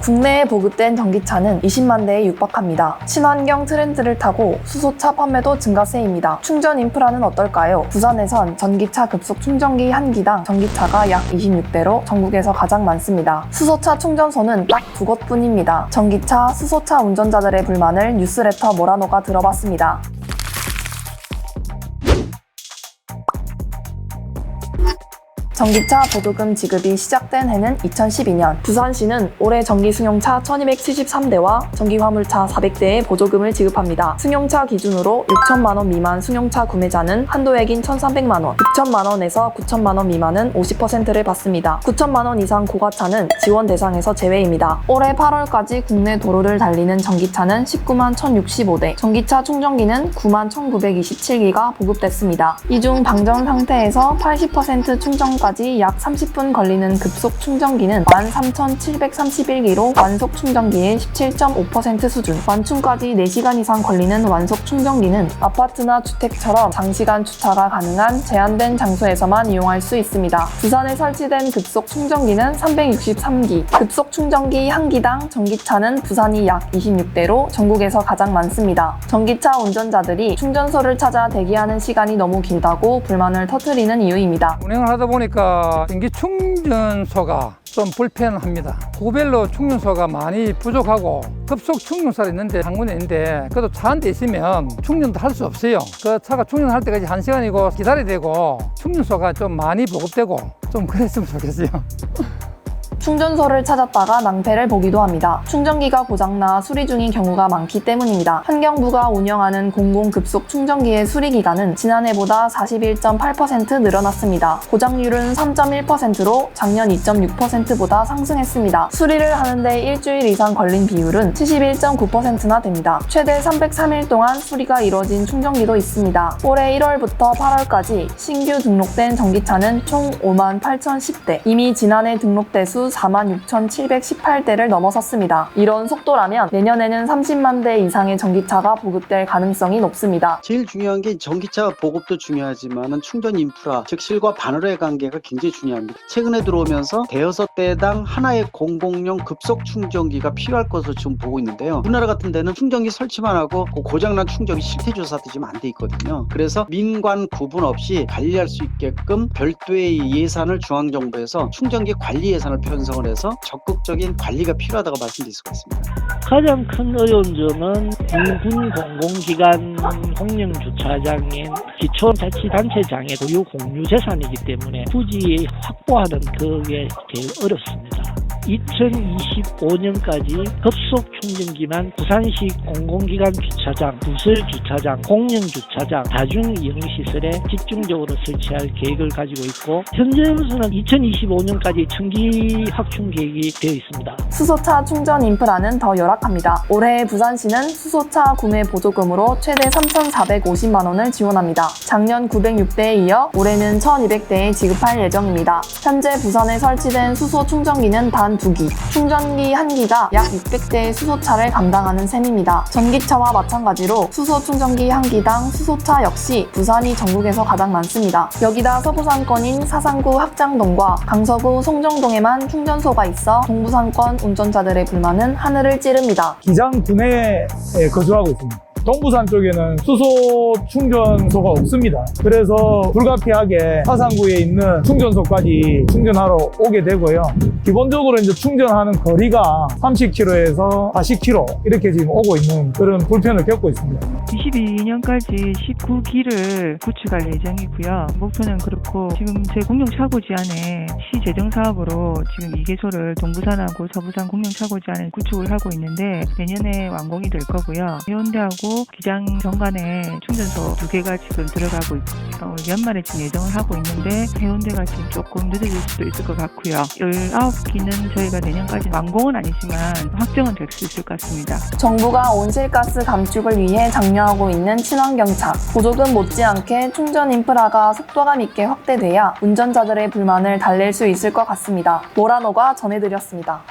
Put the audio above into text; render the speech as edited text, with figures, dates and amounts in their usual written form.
국내에 보급된 전기차는 20만 대에 육박합니다. 친환경 트렌드를 타고 수소차 판매도 증가세입니다. 충전 인프라는 어떨까요? 부산에선 전기차 급속 충전기 한 기당 전기차가 약 26대로 전국에서 가장 많습니다. 수소차 충전소는 딱 2곳뿐입니다. 전기차, 수소차 운전자들의 불만을 뉴스레터 모라노가 들어봤습니다. 전기차 보조금 지급이 시작된 해는 2012년. 부산시는 올해 전기 승용차 1273대와 전기 화물차 400대에 보조금을 지급합니다. 승용차 기준으로 6천만 원 미만 승용차 구매자는 한도액인 1,300만 원, 6천만 원에서 9천만 원 미만은 50%를 받습니다. 9천만 원 이상 고가차는 지원 대상에서 제외입니다. 올해 8월까지 국내 도로를 달리는 전기차는 19만 1,065대, 전기차 충전기는 9만 1,927기가 보급됐습니다. 이 중 방전 상태에서 80% 충전까지 약 30분 걸리는 급속 충전기는 13,731기로 완속 충전기의 17.5% 수준, 완충까지 4시간 이상 걸리는 완속 충전기는 아파트나 주택처럼 장시간 주차가 가능한 제한된 장소에서만 이용할 수 있습니다. 부산에 설치된 급속 충전기는 363기, 급속 충전기 한 기당 전기차는 부산이 약 26대로 전국에서 가장 많습니다. 전기차 운전자들이 충전소를 찾아 대기하는 시간이 너무 길다고 불만을 터뜨리는 이유입니다. 운행을 하다 보니까 전기 충전소가 좀 불편합니다. 구별로 충전소가 많이 부족하고 급속 충전소가 있는데 창문에 있는데 그래도 차 한 대 있으면 충전도 할 수 없어요. 그 차가 충전할 때까지 1시간이고 기다려야 되고 충전소가 좀 많이 보급되고 좀 그랬으면 좋겠어요. 충전소를 찾았다가 낭패를 보기도 합니다. 충전기가 고장나 수리 중인 경우가 많기 때문입니다. 환경부가 운영하는 공공급속 충전기의 수리 기간은 지난해보다 41.8% 늘어났습니다. 고장률은 3.1%로 작년 2.6%보다 상승했습니다. 수리를 하는데 일주일 이상 걸린 비율은 71.9%나 됩니다. 최대 303일 동안 수리가 이뤄진 충전기도 있습니다. 올해 1월부터 8월까지 신규 등록된 전기차는 총 5만 8,010대, 이미 지난해 등록 대수 46,718대를 넘어섰습니다. 이런 속도라면 내년에는 30만 대 이상의 전기차가 보급될 가능성이 높습니다. 제일 중요한 게 전기차 보급도 중요하지만 충전 인프라, 즉 실과 반월의 관계가 굉장히 중요합니다. 최근에 들어오면서 대여섯 대당 하나의 공공용 급속 충전기가 필요할 것으로 지금 보고 있는데요. 우리나라 같은 데는 충전기 설치만 하고 고장난 충전기 실태 조사도 지금 안 돼 있거든요. 그래서 민관 구분 없이 관리할 수 있게끔 별도의 예산을 중앙정부에서 충전기 관리 예산을 편성을 해서 적극적인 관리가 필요하다고 말씀드릴 수가 있습니다. 가장 큰 어려운 점은 부분 공공기관 공영 주차장인 기초자치단체장의 고유 공유 재산이기 때문에 굳이 확보하는 그게 제일 어렵습니다. 2025년까지 급속 충전기만 부산시 공공기관 주차장, 부설 주차장, 공영 주차장, 다중 이용시설에 집중적으로 설치할 계획을 가지고 있고 현재로서는 2025년까지 청기 확충 계획이 되어 있습니다. 수소차 충전 인프라는 더 열악합니다. 올해 부산시는 수소차 구매 보조금으로 최대 3,450만 원을 지원합니다. 작년 906대에 이어 올해는 1,200대에 지급할 예정입니다. 현재 부산에 설치된 수소 충전기는 단 2기, 충전기 1기가 약 600대의 수소차를 감당하는 셈입니다. 전기차와 마찬가지로 수소 충전기 1기당 수소차 역시 부산이 전국에서 가장 많습니다. 여기다 서부상권인 사상구 합장동과 강서구 송정동에만 충전소가 있어 동부상권 운전자들의 불만은 하늘을 찌릅니다. 기장 구내에 거주하고 있습니다. 동부산 쪽에는 수소 충전소가 없습니다. 그래서 불가피하게 사상구에 있는 충전소까지 충전하러 오게 되고요. 기본적으로 이제 충전하는 거리가 30km에서 40km 이렇게 지금 오고 있는 그런 불편을 겪고 있습니다. 22년까지 19기를 구축할 예정이고요. 목표는 그렇고 지금 제 공용차고지 안에 시 재정 사업으로 지금 2개소를 동부산하고 서부산 공용차고지 안에 구축을 하고 있는데 내년에 완공이 될 거고요. 해운대하고 기장 정관에 충전소 2개가 지금 들어가고 있고 연말에 지금 예정을 하고 있는데 해운대가 지금 조금 늦어질 수도 있을 것 같고요. 19기는 저희가 내년까지 완공은 아니지만 확정은 될 수 있을 것 같습니다. 정부가 온실가스 감축을 위해 장려하고 있는 친환경차, 보조금 못지않게 충전 인프라가 속도감 있게 확대돼야 운전자들의 불만을 달랠 수 있을 것 같습니다. 모라노가 전해드렸습니다.